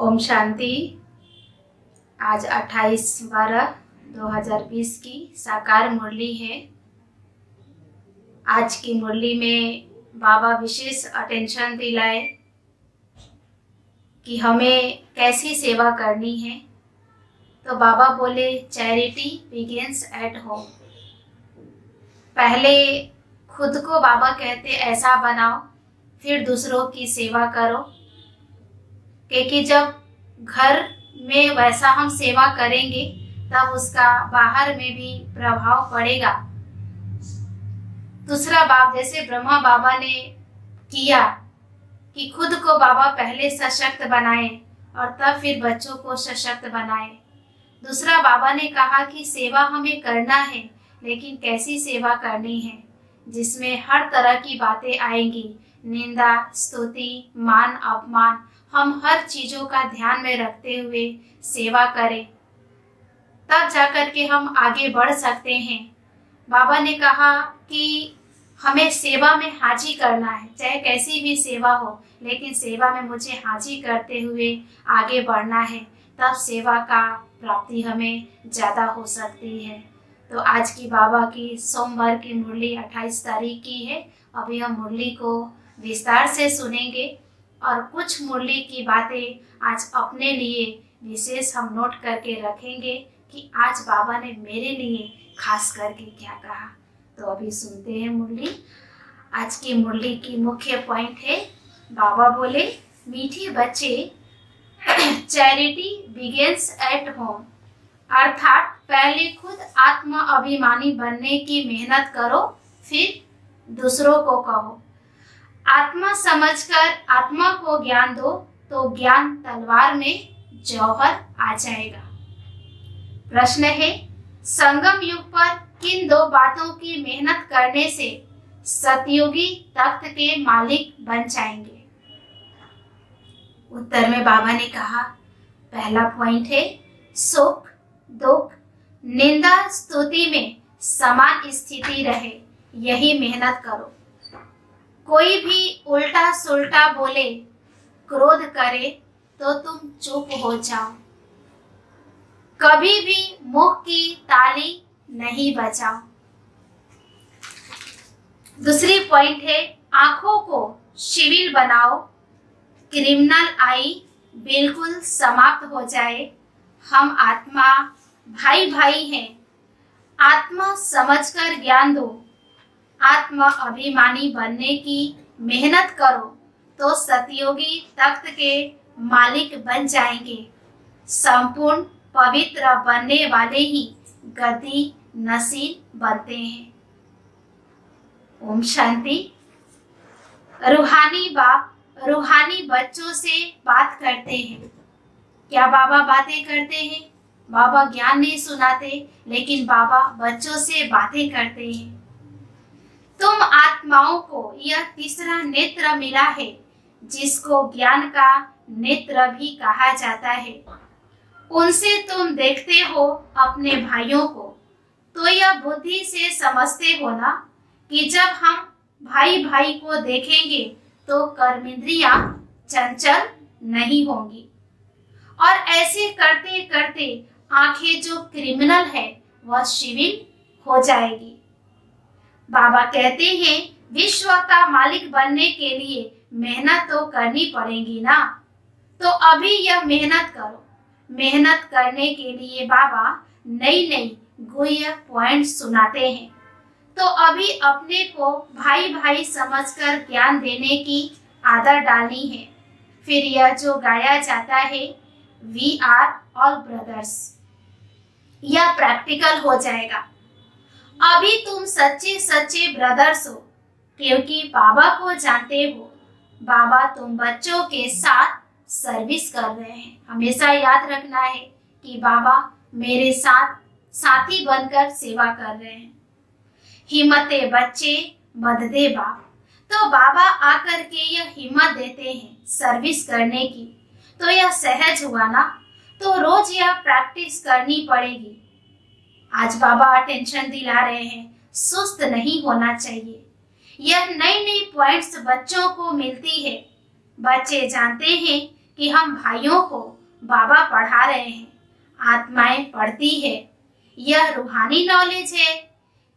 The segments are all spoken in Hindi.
ओम शांति। आज 28/12/2020 की साकार मुरली है। आज की मुरली में बाबा विशेष अटेंशन दिलाए कि हमें कैसी सेवा करनी है। तो बाबा बोले चैरिटी बिगिंस एट होम। पहले खुद को बाबा कहते ऐसा बनाओ, फिर दूसरों की सेवा करो, क्योंकि जब घर में वैसा हम सेवा करेंगे तब उसका बाहर में भी प्रभाव पड़ेगा। दूसरा बाप जैसे ब्रह्मा बाबा ने किया कि खुद को बाबा पहले सशक्त बनाए और तब फिर बच्चों को सशक्त बनाए। दूसरा बाबा ने कहा कि सेवा हमें करना है, लेकिन कैसी सेवा करनी है जिसमें हर तरह की बातें आएंगी, निंदा, स्तुति, मान, अपमान। हम हर चीजों का ध्यान में रखते हुए सेवा करें, तब जाकर के हम आगे बढ़ सकते हैं। बाबा ने कहा कि हमें सेवा में हाजी करना है, चाहे कैसी भी सेवा हो, लेकिन सेवा में मुझे हाजी करते हुए आगे बढ़ना है, तब सेवा का प्राप्ति हमें ज्यादा हो सकती है। तो आज की बाबा की सोमवार की मुरली 28 तारीख की है। अभी हम मुरली को विस्तार से सुनेंगे और कुछ मुरली की बातें आज अपने लिए विशेष हम नोट करके रखेंगे कि आज बाबा ने मेरे लिए खास करके क्या कहा। तो अभी सुनते हैं मुरली। आज की मुरली की मुख्य पॉइंट है, बाबा बोले मीठे बच्चे चैरिटी बिगिंस एट होम, अर्थात पहले खुद आत्म अभिमानी बनने की मेहनत करो, फिर दूसरों को कहो। आत्मा समझकर आत्मा को ज्ञान दो तो ज्ञान तलवार में जौहर आ जाएगा। प्रश्न है, संगम युग पर किन दो बातों की मेहनत करने से सतयुगी तख्त के मालिक बन जाएंगे? उत्तर में बाबा ने कहा, पहला पॉइंट है सुख दुख निंदा स्तुति में समान स्थिति रहे, यही मेहनत करो। कोई भी उल्टा सुल्टा बोले, क्रोध करे तो तुम चुप हो जाओ। कभी भी मुख की ताली नहीं बजाओ। दूसरी पॉइंट है, आंखों को सिविल बनाओ, क्रिमिनल आई बिल्कुल समाप्त हो जाए। हम आत्मा भाई भाई हैं, आत्मा समझकर ज्ञान दो। आत्मा अभिमानी बनने की मेहनत करो तो सतयोगी तख्त के मालिक बन जाएंगे। संपूर्ण पवित्र बनने वाले ही गद्दी नसीब बनते हैं। ओम शांति। रूहानी बाप रूहानी बच्चों से बात करते हैं। क्या बाबा बातें करते हैं? बाबा ज्ञान नहीं सुनाते, लेकिन बाबा बच्चों से बातें करते हैं। तुम आत्माओं को यह तीसरा नेत्र मिला है, जिसको ज्ञान का नेत्र भी कहा जाता है। उनसे तुम देखते हो अपने भाइयों को, तो यह बुद्धि से समझते हो ना कि जब हम भाई भाई को देखेंगे तो कर्मेंद्रियां चंचल नहीं होंगी, और ऐसे करते करते आंखें जो क्रिमिनल है वह सिविल हो जाएगी। बाबा कहते हैं विश्व का मालिक बनने के लिए मेहनत तो करनी पड़ेगी ना, तो अभी यह मेहनत करो। मेहनत करने के लिए बाबा नई नई गुह्य पॉइंट सुनाते हैं, तो अभी अपने को भाई भाई समझकर ज्ञान देने की आदत डालनी है। फिर यह जो गाया जाता है वी आर ऑल ब्रदर्स, यह प्रैक्टिकल हो जाएगा। अभी तुम सच्चे सच्चे ब्रदर्स हो, क्योंकि बाबा को जानते हो। बाबा तुम बच्चों के साथ सर्विस कर रहे हैं। हमेशा याद रखना है कि बाबा मेरे साथ साथी बनकर सेवा कर रहे हैं। हिम्मते बच्चे मददे बाप। तो बाबा आकर के यह हिम्मत देते हैं सर्विस करने की, तो यह सहज हुआ ना, तो रोज यह प्रैक्टिस करनी पड़ेगी। आज बाबा अटेंशन दिला रहे हैं, सुस्त नहीं होना चाहिए। यह नई नई पॉइंट्स बच्चों को मिलती है। बच्चे जानते हैं कि हम भाइयों को बाबा पढ़ा रहे हैं, आत्माएं पढ़ती है। यह रूहानी नॉलेज है।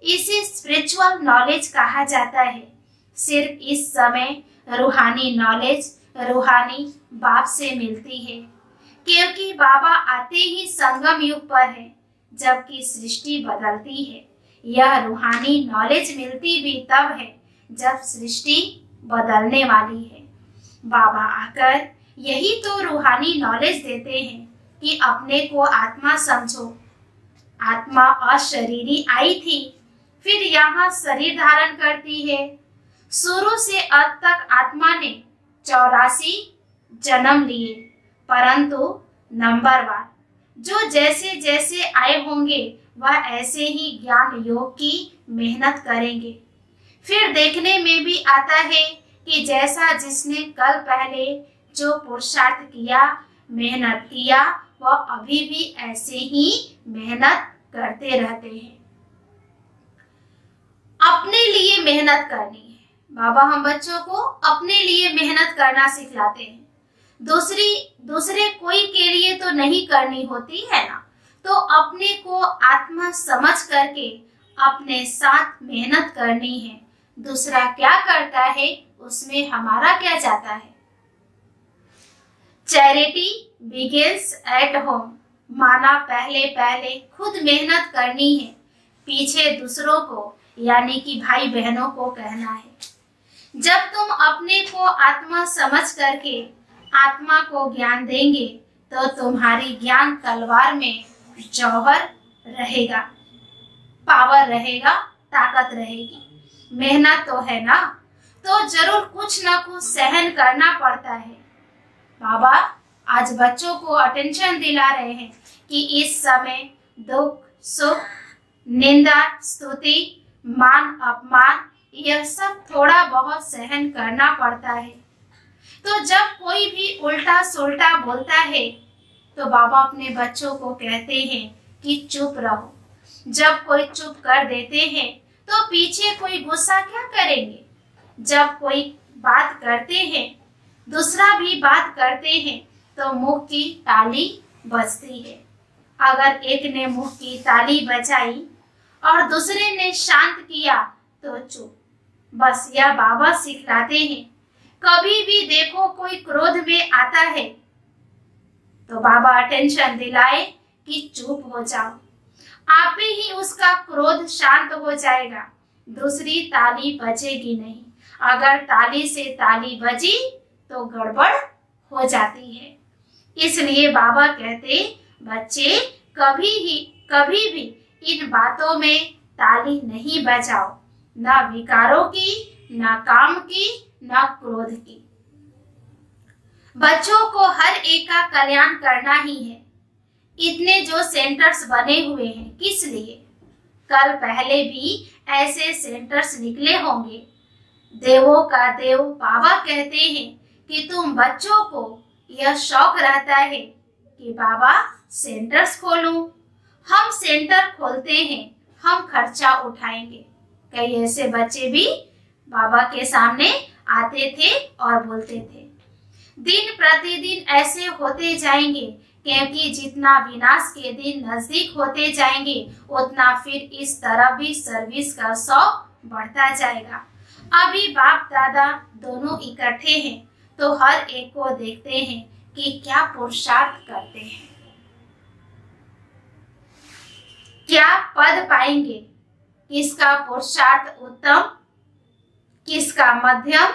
इसे स्पिरिचुअल नॉलेज कहा जाता है। सिर्फ इस समय रूहानी नॉलेज रूहानी बाप से मिलती है, क्योंकि बाबा आते ही संगम युग पर है, जबकि सृष्टि बदलती है। यह रूहानी नॉलेज मिलती भी तब है जब सृष्टि बदलने वाली है। बाबा आकर यही तो रूहानी नॉलेज देते हैं कि अपने को आत्मा समझो। आत्मा अशरीरी आई थी, फिर यहाँ शरीर धारण करती है। शुरू से अंत तक आत्मा ने 84 जन्म लिए, परंतु नंबरवार जो जैसे जैसे आए होंगे वह ऐसे ही ज्ञान योग की मेहनत करेंगे। फिर देखने में भी आता है कि जैसा जिसने कल पहले जो पुरुषार्थ किया, मेहनत किया, वह अभी भी ऐसे ही मेहनत करते रहते हैं। अपने लिए मेहनत करनी है। बाबा हम बच्चों को अपने लिए मेहनत करना सिखलाते हैं। दूसरे कोई के लिए तो नहीं करनी होती है ना, तो अपने को आत्मा समझ करके अपने साथ मेहनत करनी है। दूसरा क्या करता है उसमें हमारा क्या जाता है। चैरिटी बिगिंस एट होम, माना पहले खुद मेहनत करनी है, पीछे दूसरों को यानी कि भाई बहनों को कहना है। जब तुम अपने को आत्मा समझ करके आत्मा को ज्ञान देंगे तो तुम्हारी ज्ञान तलवार में जौहर रहेगा, पावर रहेगा, ताकत रहेगी। मेहनत तो है ना, तो जरूर कुछ ना कुछ सहन करना पड़ता है। बाबा आज बच्चों को अटेंशन दिला रहे हैं कि इस समय दुख सुख, निंदा स्तुति, मान अपमान, यह सब थोड़ा बहुत सहन करना पड़ता है। तो जब कोई भी उल्टा सुल्टा बोलता है तो बाबा अपने बच्चों को कहते हैं कि चुप रहो। जब कोई चुप कर देते हैं तो पीछे कोई गुस्सा क्या करेंगे। जब कोई बात करते हैं, दूसरा भी बात करते हैं, तो मुंह की ताली बजती है। अगर एक ने मुंह की ताली बजाई और दूसरे ने शांत किया तो चुप। बस यह बाबा सिखलाते हैं। कभी भी देखो कोई क्रोध में आता है तो बाबा अटेंशन दिलाए कि चुप हो जाओ, आप ही उसका क्रोध शांत हो जाएगा, दूसरी ताली बजेगी नहीं। अगर ताली से ताली बजी तो गड़बड़ हो जाती है। इसलिए बाबा कहते बच्चे कभी भी इन बातों में ताली नहीं बजाओ, ना विकारों की, ना काम की, ना क्रोध की। बच्चों को हर एक का कल्याण करना ही है। इतने जो सेंटर्स बने हुए हैं किस लिए? कल पहले भी ऐसे सेंटर्स निकले होंगे। देवों का देव बाबा कहते हैं कि तुम बच्चों को यह शौक रहता है कि बाबा सेंटर्स खोलूं। हम सेंटर खोलते हैं, हम खर्चा उठाएंगे। कई ऐसे बच्चे भी बाबा के सामने आते थे और बोलते थे। दिन प्रतिदिन ऐसे होते जाएंगे, क्योंकि जितना विनाश के दिन नजदीक होते जाएंगे उतना फिर इस तरह भी सर्विस का शौक बढ़ता जाएगा। अभी बाप दादा दोनों इकट्ठे हैं तो हर एक को देखते हैं कि क्या पुरुषार्थ करते हैं, क्या पद पाएंगे, किसका पुरुषार्थ उत्तम, किसका मध्यम,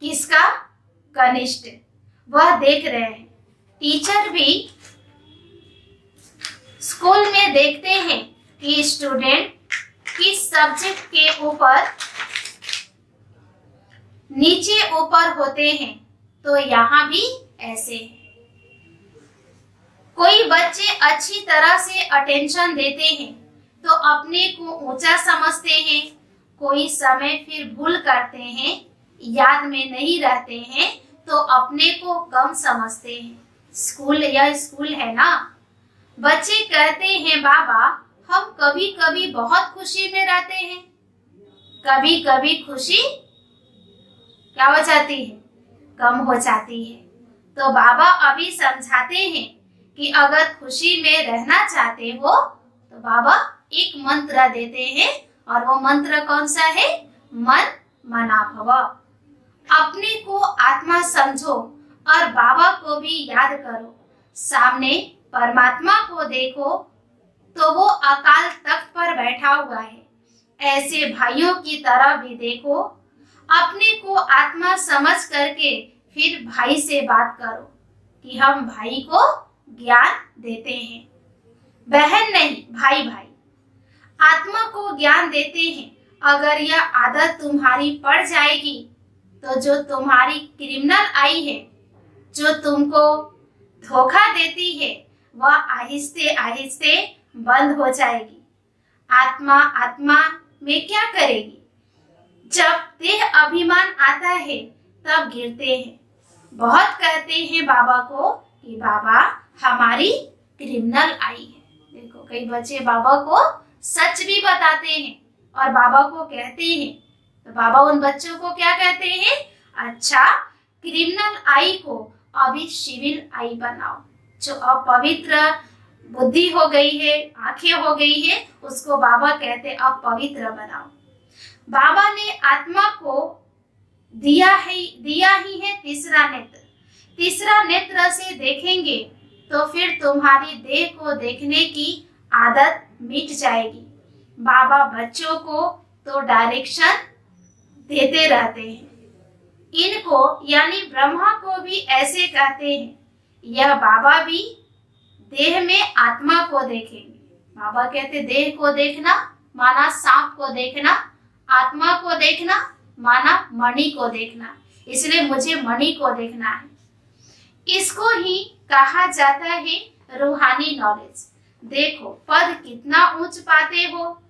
किसका कनिष्ठ, वह देख रहे हैं। टीचर भी स्कूल में देखते हैं कि स्टूडेंट किस सब्जेक्ट के ऊपर नीचे ऊपर होते हैं, तो यहाँ भी ऐसे है। कोई बच्चे अच्छी तरह से अटेंशन देते हैं तो अपने को ऊंचा समझते हैं, कोई समय फिर भूल करते हैं, याद में नहीं रहते हैं तो अपने को कम समझते हैं। स्कूल या स्कूल है ना। बच्चे कहते हैं बाबा हम कभी कभी बहुत खुशी में रहते हैं, कभी कभी खुशी क्या हो जाती है, कम हो जाती है। तो बाबा अभी समझाते हैं कि अगर खुशी में रहना चाहते हो तो बाबा एक मंत्र देते हैं, और वो मंत्र कौन सा है? मन मना भव। अपने को आत्मा समझो और बाबा को भी याद करो। सामने परमात्मा को देखो तो वो अकाल तख्त पर बैठा हुआ है। ऐसे भाइयों की तरह भी देखो। अपने को आत्मा समझ करके फिर भाई से बात करो कि हम भाई को ज्ञान देते हैं। बहन नहीं, भाई भाई आत्मा को ज्ञान देते हैं। अगर यह आदत तुम्हारी पड़ जाएगी तो जो तुम्हारी क्रिमिनल आई है, जो तुमको धोखा देती है, वह आहिस्ते आहिस्ते बंद हो जाएगी। आत्मा आत्मा में क्या करेगी? जब देह अभिमान आता है तब गिरते हैं। बहुत कहते हैं बाबा को कि बाबा हमारी क्रिमिनल आई है। देखो कई बच्चे बाबा को सच भी बताते हैं और बाबा को कहते हैं, तो बाबा उन बच्चों को क्या कहते हैं? अच्छा, क्रिमिनल आई को अभी सिविल आई बनाओ। जो अपवित्र बुद्धि हो गई है, आंखें हो गई है, उसको बाबा कहते अब पवित्र बनाओ। बाबा ने आत्मा को दिया ही है तीसरा नेत्र। तीसरा नेत्र से देखेंगे तो फिर तुम्हारी देह को देखने की आदत मिट जाएगी। बाबा बच्चों को तो डायरेक्शन देते रहते हैं। इनको यानी ब्रह्मा को भी ऐसे कहते हैं। यह बाबा भी देह में आत्मा को देखेंगे। बाबा कहते देह को देखना माना सांप को देखना, आत्मा को देखना माना मणि को देखना। इसलिए मुझे मणि को देखना है। इसको ही कहा जाता है रूहानी नॉलेज। देखो पद कितना ऊंच पाते हो,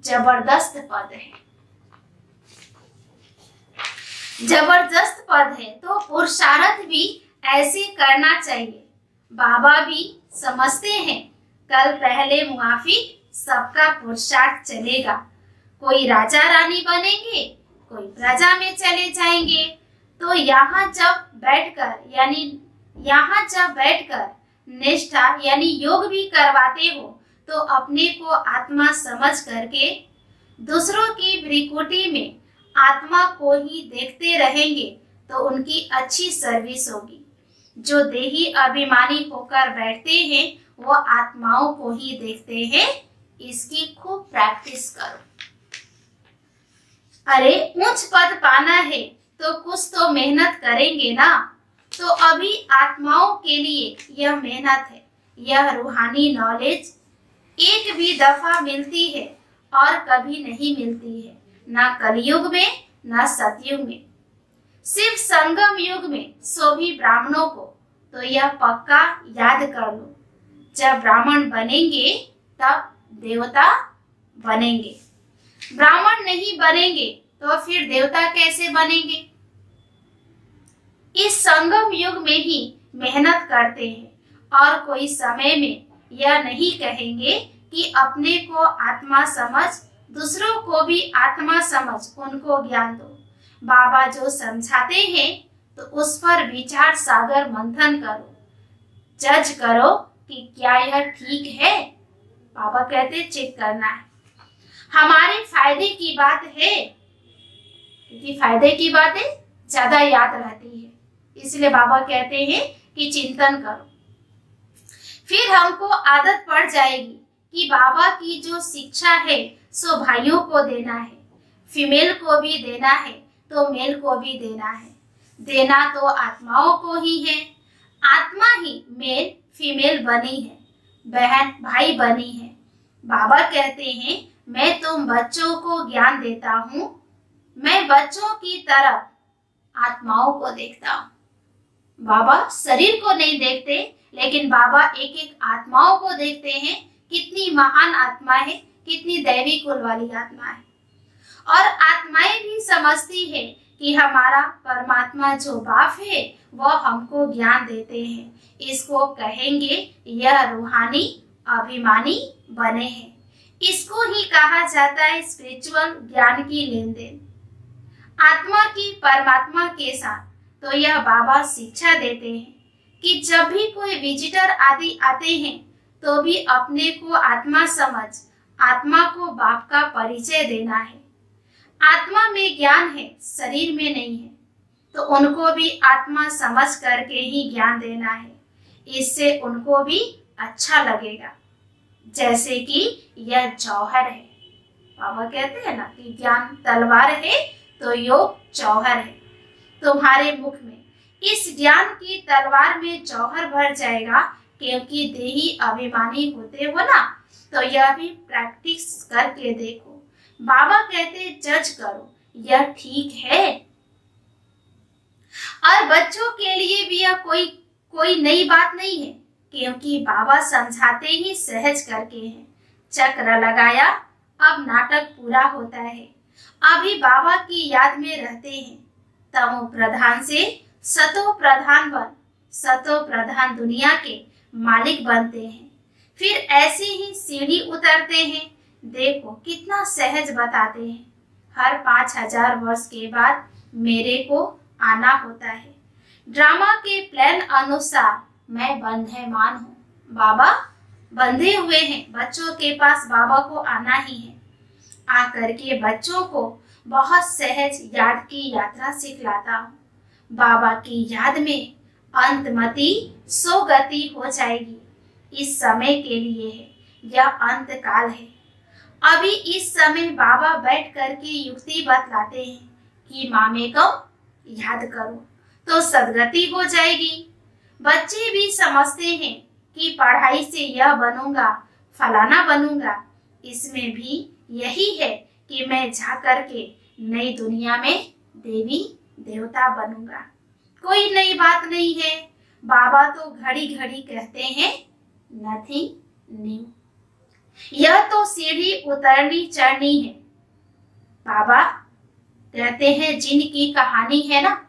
जबरदस्त पद है। जबरदस्त पद है तो पुरुषार्थ भी ऐसे करना चाहिए। बाबा भी समझते हैं कल पहले मुआफी सबका पुरुषार्थ चलेगा। कोई राजा रानी बनेंगे, कोई प्रजा में चले जाएंगे। तो यहाँ जब बैठकर निष्ठा यानी योग भी करवाते हो तो अपने को आत्मा समझ करके दूसरों की भ्रिकुटी में आत्मा को ही देखते रहेंगे तो उनकी अच्छी सर्विस होगी। जो देही अभिमानी होकर बैठते हैं वो आत्माओं को ही देखते हैं। इसकी खूब प्रैक्टिस करो। अरे उच्च पद पाना है तो कुछ तो मेहनत करेंगे ना। तो अभी आत्माओं के लिए यह मेहनत है। यह रूहानी नॉलेज एक भी दफा मिलती है और कभी नहीं मिलती है, ना कलयुग में ना सतयुग में, सिर्फ संगम युग में, सो भी ब्राह्मणों को। तो यह पक्का याद कर लो, जब ब्राह्मण बनेंगे तब देवता बनेंगे। ब्राह्मण नहीं बनेंगे तो फिर देवता कैसे बनेंगे? इस संगम युग में ही मेहनत करते हैं और कोई समय में यह नहीं कहेंगे कि अपने को आत्मा समझ, दूसरों को भी आत्मा समझ, उनको ज्ञान दो। बाबा जो समझाते हैं तो उस पर विचार सागर मंथन करो, जज करो कि क्या यह ठीक है। बाबा कहते चेक करना है। हमारे फायदे की बात है, क्योंकि फायदे की बातें ज्यादा याद रहती है, इसलिए बाबा कहते हैं कि चिंतन करो। फिर हमको आदत पड़ जाएगी कि बाबा की जो शिक्षा है सो भाइयों को देना है, फीमेल को भी देना है तो मेल को भी देना है। देना तो आत्माओं को ही है। आत्मा ही मेल फीमेल बनी है, बहन भाई बनी है। बाबा कहते हैं मैं तुम बच्चों को ज्ञान देता हूँ, मैं बच्चों की तरह आत्माओं को देखता हूँ। बाबा शरीर को नहीं देखते, लेकिन बाबा एक एक आत्माओं को देखते हैं। कितनी महान आत्मा है, कितनी दैवी कुल वाली आत्मा है। और आत्माएं भी समझती है कि हमारा परमात्मा जो बाप है वह हमको ज्ञान देते हैं। इसको कहेंगे यह रूहानी अभिमानी बने हैं। इसको ही कहा जाता है स्पिरिचुअल ज्ञान की लेन देन आत्मा की परमात्मा के साथ। तो यह बाबा शिक्षा देते हैं कि जब भी कोई विजिटर आदि आते हैं तो भी अपने को आत्मा समझ आत्मा को बाप का परिचय देना है। आत्मा में ज्ञान है, शरीर में नहीं है, तो उनको भी आत्मा समझ करके ही ज्ञान देना है। इससे उनको भी अच्छा लगेगा। जैसे कि यह जौहर है, बाबा कहते हैं ना कि ज्ञान तलवार है तो योग जौहर है। तुम्हारे मुख में इस ज्ञान की तलवार में जौहर भर जाएगा, क्योंकि देही अभिमानी होते हो ना, तो यह भी प्रैक्टिस करके देखो। बाबा कहते जज करो, यह ठीक है। और बच्चों के लिए भी यह कोई नई बात नहीं है, क्योंकि बाबा समझाते ही सहज करके हैं। चक्र लगाया, अब नाटक पूरा होता है। अभी बाबा की याद में रहते हैं। तमो प्रधान से सतो प्रधान बन, सतो प्रधान दुनिया के मालिक बनते हैं। फिर ऐसे ही सीढ़ी उतरते हैं। देखो कितना सहज बताते हैं। हर 5000 वर्ष के बाद मेरे को आना होता है। ड्रामा के प्लान अनुसार मैं बंधेमान हूँ। बाबा बंधे हुए हैं, बच्चों के पास बाबा को आना ही है। आकर के बच्चों को बहुत सहज याद की यात्रा सिखलाता हूँ। बाबा की याद में अंतमति सोगति हो जाएगी। इस समय के लिए है, यह अंत काल है। अभी इस समय बाबा बैठ करके युक्ति बतलाते हैं कि मामे को याद करो तो सदगति हो जाएगी। बच्चे भी समझते हैं कि पढ़ाई से यह बनूंगा, फलाना बनूंगा। इसमें भी यही है कि मैं जा करके नई दुनिया में देवी देवता बनूंगा। कोई नई बात नहीं है। बाबा तो घड़ी घड़ी कहते हैं नथिंग न्यू। यह तो सीढ़ी उतरनी चढ़नी है। बाबा कहते हैं जिनकी कहानी है ना,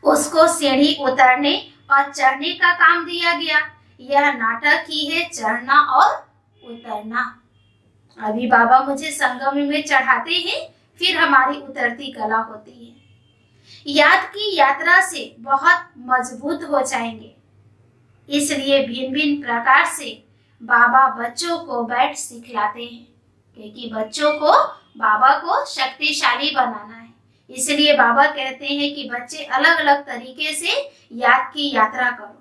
उसको सीढ़ी उतरने और चढ़ने का काम दिया गया। यह नाटक ही है, चढ़ना और उतरना। अभी बाबा मुझे संगम में चढ़ाते हैं, फिर हमारी उतरती कला होती है। याद की यात्रा से बहुत मजबूत हो जाएंगे। इसलिए भिन्न भिन्न प्रकार से बाबा बच्चों को बैठ सिखलाते हैं, क्योंकि बच्चों को बाबा को शक्तिशाली बनाना है। इसलिए बाबा कहते हैं कि बच्चे अलग अलग तरीके से याद की यात्रा करो।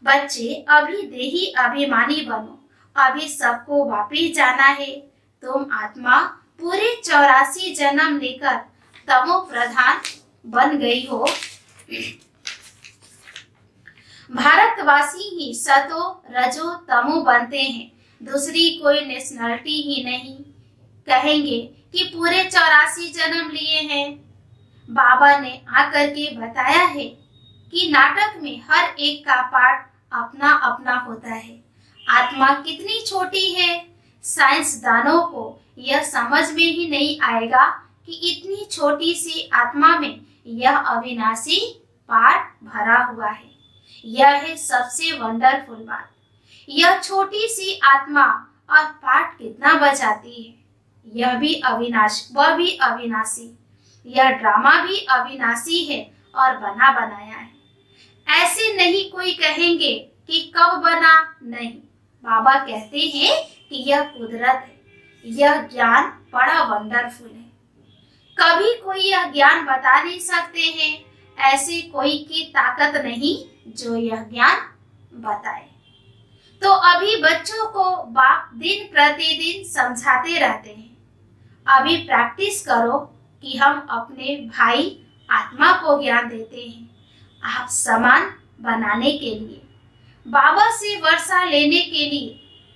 बच्चे अभी देही अभिमानी बनो। अभी सबको वापिस जाना है। तुम आत्मा पूरे 84 जन्म लेकर तमो प्रधान बन गई हो। भारतवासी ही सतो रजो तमो बनते हैं, दूसरी कोई नेशनलिटी ही नहीं। कहेंगे कि पूरे 84 जन्म लिए हैं। बाबा ने आकर के बताया है कि नाटक में हर एक का पार्ट अपना अपना होता है। आत्मा कितनी छोटी है, साइंसदानों को यह समझ में ही नहीं आएगा कि इतनी छोटी सी आत्मा में यह अविनाशी पार्ट भरा हुआ है। यह है सबसे वंडरफुल बात। यह छोटी सी आत्मा और पार्ट कितना बचाती है। यह भी अविनाशी, वह भी अविनाशी। यह ड्रामा भी अविनाशी है और बना बनाया है। ऐसे नहीं कोई कहेंगे कि कब बना, नहीं। बाबा कहते हैं कि यह कुदरत है। यह ज्ञान बड़ा वंडरफुल है। कभी कोई यह ज्ञान बता नहीं सकते हैं। ऐसे कोई की ताकत नहीं जो यह ज्ञान बताए। तो अभी बच्चों को बाप दिन प्रतिदिन समझाते रहते हैं। अभी प्रैक्टिस करो कि हम अपने भाई आत्मा को ज्ञान देते हैं, आप समान बनाने के लिए, बाबा से वर्षा लेने के लिए,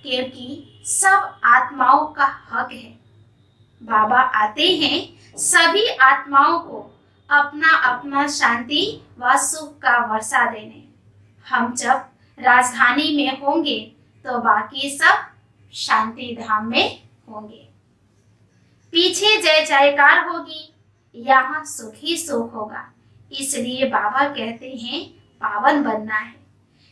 क्योंकि सब आत्माओं का हक है। बाबा आते हैं सभी आत्माओं को अपना अपना शांति व सुख का वर्षा देने। हम जब राजधानी में होंगे तो बाकी सब शांति धाम में होंगे। पीछे जय जयकार होगी, यहाँ सुख ही सुख होगा। इसलिए बाबा कहते हैं पावन बनना है।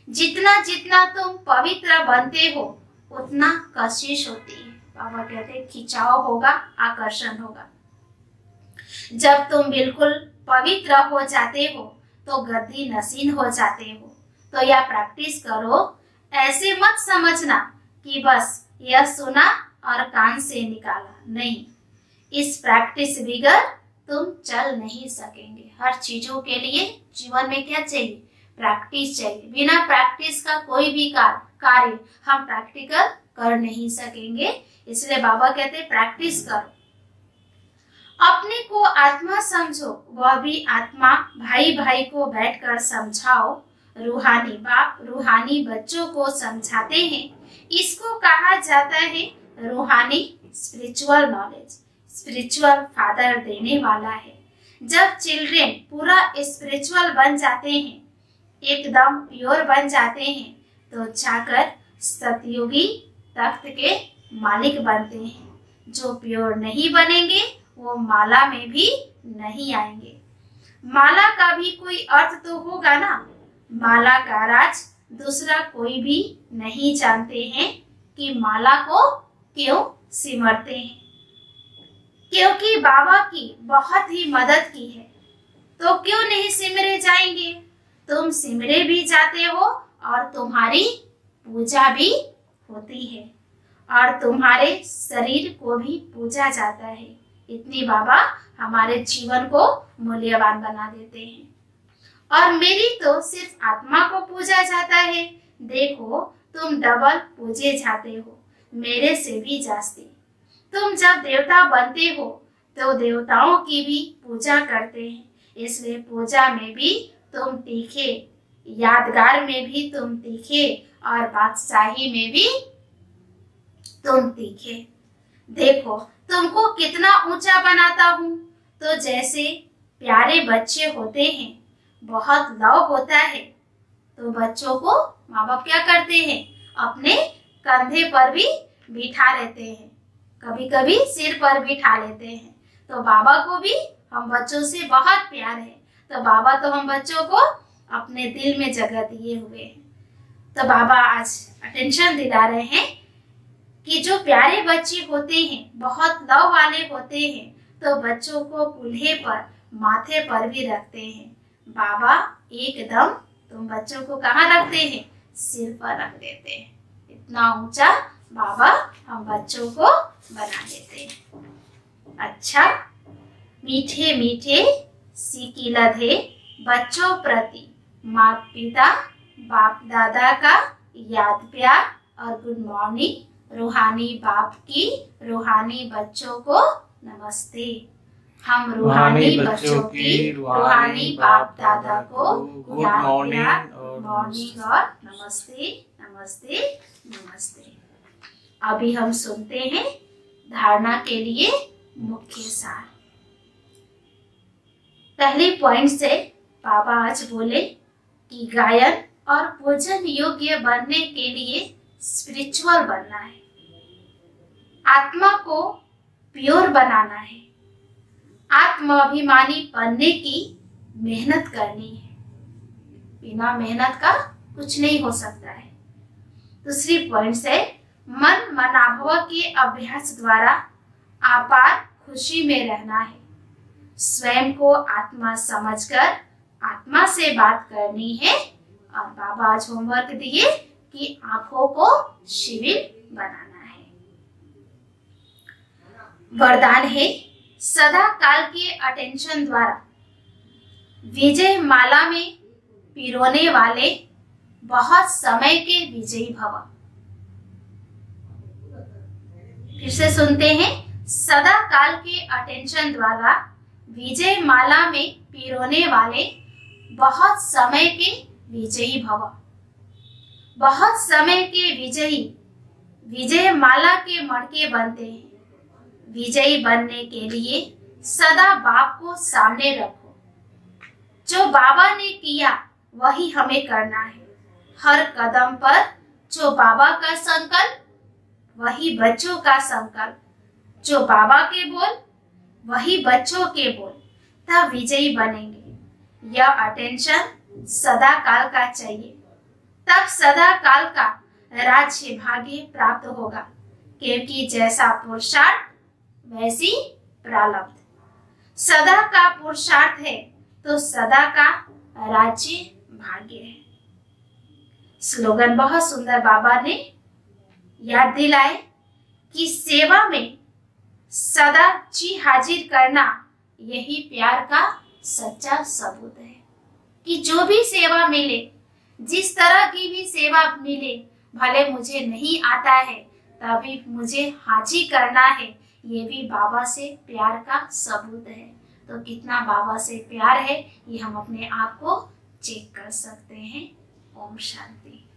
जितना जितना तुम पवित्र बनते हो उतना कशिश होती है। बाबा कहते हैं खिंचाव होगा, आकर्षण होगा। जब तुम बिल्कुल पवित्र हो जाते हो तो गद्दी नसीन हो जाते हो। तो यह प्रैक्टिस करो। ऐसे मत समझना कि बस यह सुना और कान से निकाला, नहीं। इस प्रैक्टिस बिगर तुम चल नहीं सकेंगे। हर चीजों के लिए जीवन में क्या चाहिए? प्रैक्टिस चाहिए। बिना प्रैक्टिस का कोई भी कार्य हम प्रैक्टिकल कर नहीं सकेंगे। इसलिए बाबा कहते हैं प्रैक्टिस करो। अपने को आत्मा समझो, वह भी आत्मा। भाई भाई को बैठकर समझाओ। रूहानी बाप रूहानी बच्चों को समझाते हैं। इसको कहा जाता है रूहानी स्पिरिचुअल नॉलेज। स्पिरिचुअल फादर देने वाला है। जब चिल्ड्रेन पूरा स्पिरिचुअल बन जाते हैं, एकदम प्योर बन जाते हैं, तो जाकर सतयुगी तख्त के मालिक बनते हैं। जो प्योर नहीं बनेंगे वो माला में भी नहीं आएंगे। माला का भी कोई अर्थ तो होगा ना। माला का राज दूसरा कोई भी नहीं जानते हैं कि माला को क्यों सिमरते हैं। क्योंकि बाबा की बहुत ही मदद की है, तो क्यों नहीं सिमरे जाएंगे। तुम सिमरे भी जाते हो और तुम्हारी पूजा भी होती है और तुम्हारे शरीर को भी पूजा जाता है। इतनी बाबा हमारे जीवन को मूल्यवान बना देते हैं। और मेरी तो सिर्फ आत्मा को पूजा जाता है। देखो तुम डबल पूजे जाते हो, मेरे से भी जास्ती। तुम जब देवता बनते हो तो देवताओं की भी पूजा करते हैं। इसलिए पूजा में भी तुम तीखे, यादगार में भी तुम तीखे और बादशाही में भी तुम तीखे। देखो तुमको कितना ऊंचा बनाता हूँ। तो जैसे प्यारे बच्चे होते हैं, बहुत लव होता है, तो बच्चों को माँ बाप क्या करते हैं? अपने कंधे पर भी बिठा लेते हैं, कभी कभी सिर पर बिठा लेते हैं। तो बाबा को भी हम बच्चों से बहुत प्यार है। तो बाबा तो हम बच्चों को अपने दिल में जगह दिए हुए हैं। तो बाबा आज अटेंशन दिला रहे हैं कि जो प्यारे बच्चे होते हैं, बहुत लव वाले होते हैं, तो बच्चों को कूल्हे पर, माथे पर भी रखते हैं। बाबा एकदम तुम बच्चों को कहाँ रखते हैं? सिर पर रख देते हैं। इतना ऊंचा बाबा हम बच्चों को बना देते हैं। अच्छा, मीठे मीठे सीखी लधे बच्चों प्रति माता पिता बाप दादा का याद प्यार और गुड मॉर्निंग। रूहानी बाप की रूहानी बच्चों को नमस्ते। हम रूहानी बच्चों की रूहानी बाप दादा को गुड मॉर्निंग और नमस्ते नमस्ते नमस्ते। अभी हम सुनते हैं धारणा के लिए मुख्य सार। पहले पॉइंट से बाबा आज बोले कि गायन और पूजन योग्य बनने के लिए स्पिरिचुअल बनना है, आत्मा को प्योर बनाना है, आत्माभिमानी बनने की मेहनत करनी है। बिना मेहनत का कुछ नहीं हो सकता है। दूसरी पॉइंट से मन मनाभव के अभ्यास द्वारा अपार खुशी में रहना है। स्वयं को आत्मा समझकर आत्मा से बात करनी है। और बाबा आज होमवर्क दिए कि आंखों को शिविर बनाना है। वरदान है सदा काल के अटेंशन द्वारा विजय माला में पिरोने वाले बहुत समय के विजयी भव। फिर से सुनते हैं, सदा काल के अटेंशन द्वारा विजय माला में पिरोने वाले बहुत समय के विजयी भव। बहुत समय के विजयी विजय माला के मड़के बनते हैं। विजयी बनने के लिए सदा बाप को सामने रखो। जो बाबा ने किया वही हमें करना है। हर कदम पर जो बाबा का संकल्प वही बच्चों का संकल्प, जो बाबा के बोल वही बच्चों के बोल, तब विजयी बनेंगे। यह अटेंशन सदा काल का चाहिए, तब सदा काल का राज्य भाग्य प्राप्त होगा। क्योंकि जैसा पुरुषार्थ वैसी प्रारब्ध। सदा का पुरुषार्थ है तो सदा का राज्य भाग्य है। स्लोगन बहुत सुंदर बाबा ने याद दिलाए कि सेवा में सदा जी हाजिर करना यही प्यार का सच्चा सबूत है। कि जो भी सेवा मिले, जिस तरह की भी सेवा मिले, भले मुझे नहीं आता है तभी मुझे हाजिर करना है, ये भी बाबा से प्यार का सबूत है। तो कितना बाबा से प्यार है ये हम अपने आप को चेक कर सकते हैं। ओम शांति।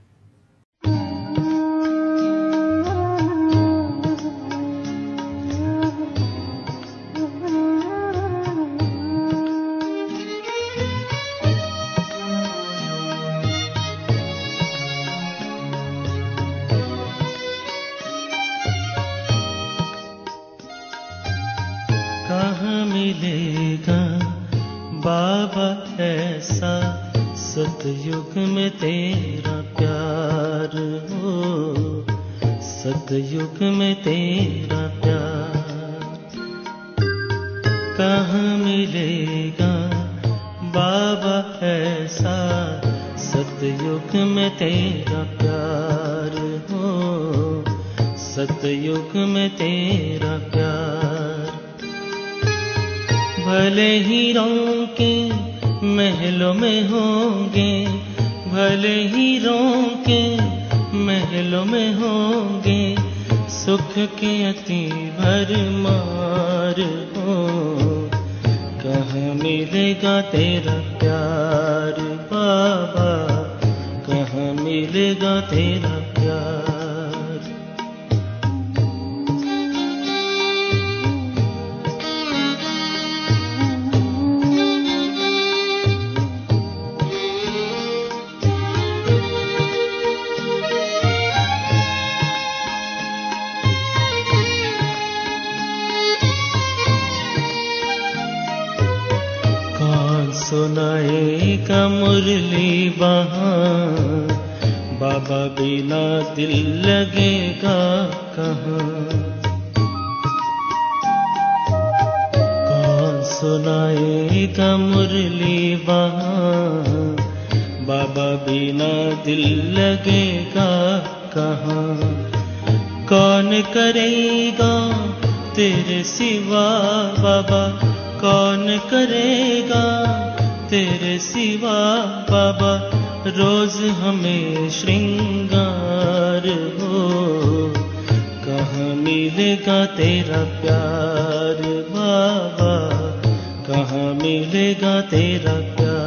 कहाँ मिलेगा बाबा ऐसा सतयुग में तेरा प्यार हो, सतयुग में तेरा प्यार। कहाँ मिलेगा बाबा ऐसा सतयुग में तेरा प्यार हो, सतयुग में तेरा प्यार। भले ही रौंके महलों में होंगे, भले ही रौंके महलों में होंगे, सुख के अति भरमार हो। कहाँ मिलेगा तेरा प्यार बाबा, कहाँ मिलेगा तेरा प्यार। सुनाएगा मुरली वहाँ, बाबा बिना दिल लगेगा कहाँ। कौन सुनाएगा मुरली वहाँ, बाबा बिना दिल लगेगा कहाँ। कौन करेगा तेरे सिवा बाबा, कौन करेगा तेरे सिवा बाबा, रोज हमें श्रृंगार हो। कहाँ मिलेगा तेरा प्यार बाबा, कहाँ मिलेगा तेरा प्यार।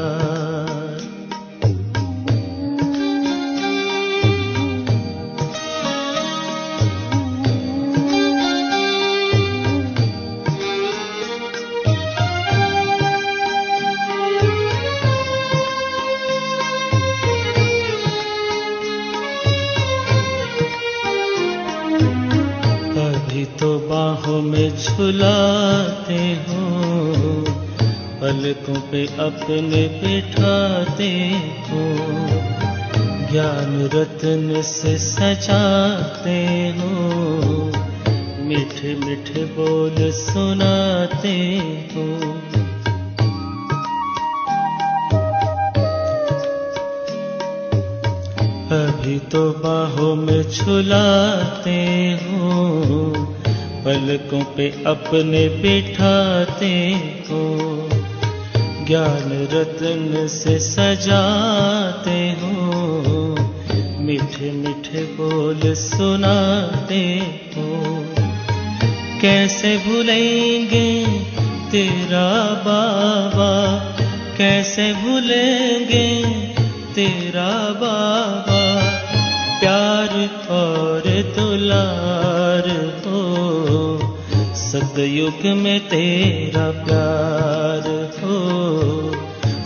तो बाहों में झुलाते हो, पलकों पे अपने बिठाते हो, ज्ञान रत्न से सजाते हो, मीठे मीठे बोल सुनाते हो। अभी तो बाहों में झुलाते हो, पलकों पे अपने बिठाते हो, ज्ञान रत्न से सजाते हो, मीठे मीठे बोल सुनाते हो। कैसे भूलेंगे तेरा बाबा, कैसे भूलेंगे तेरा बाबा, प्यार और दुलार हो। सतयुग में तेरा प्यार हो,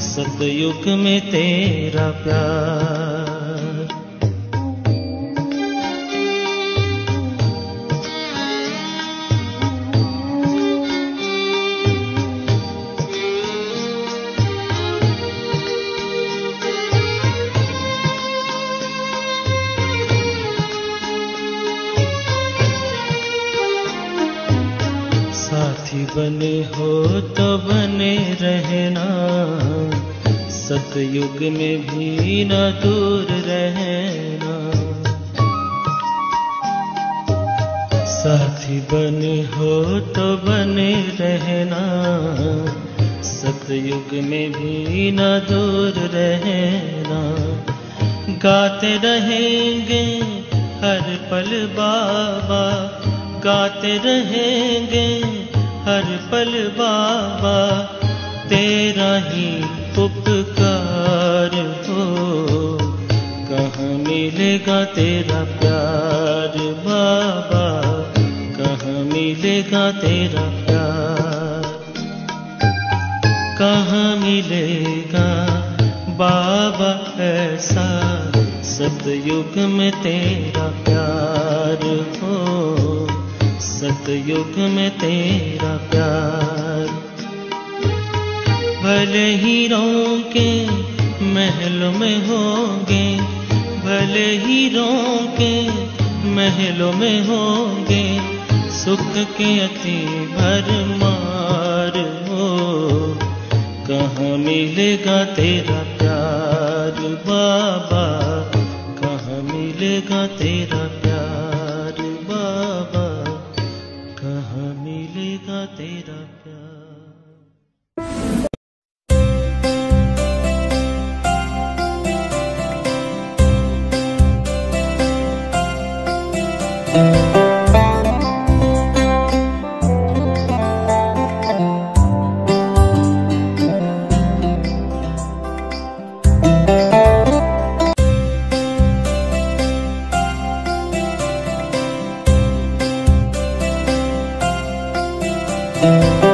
सतयुग में तेरा प्यार। साथी बने हो तो बने रहना, सतयुग में भी न दूर रहना। साथी बने हो तो बने रहना, सतयुग में भी न दूर रहना। गाते रहेंगे हर पल बाबा, गाते रहेंगे हर पल बाबा, तेरा ही उपकार हो। कहाँ मिलेगा तेरा प्यार बाबा, कहाँ मिलेगा तेरा प्यार, कहाँ मिलेगा बाबा ऐसा सतयुग में तेरा प्यार हो, सतयुग में तेरा प्यार। भले हीरों के महलों में होंगे, भले हीरों के महलों में होंगे, सुख के अति भरमार हो। कहाँ मिलेगा तेरा प्यार बाबा, कहाँ मिलेगा तेरा प्यार बाबा, कहाँ मिलेगा तेरा प्यार। you.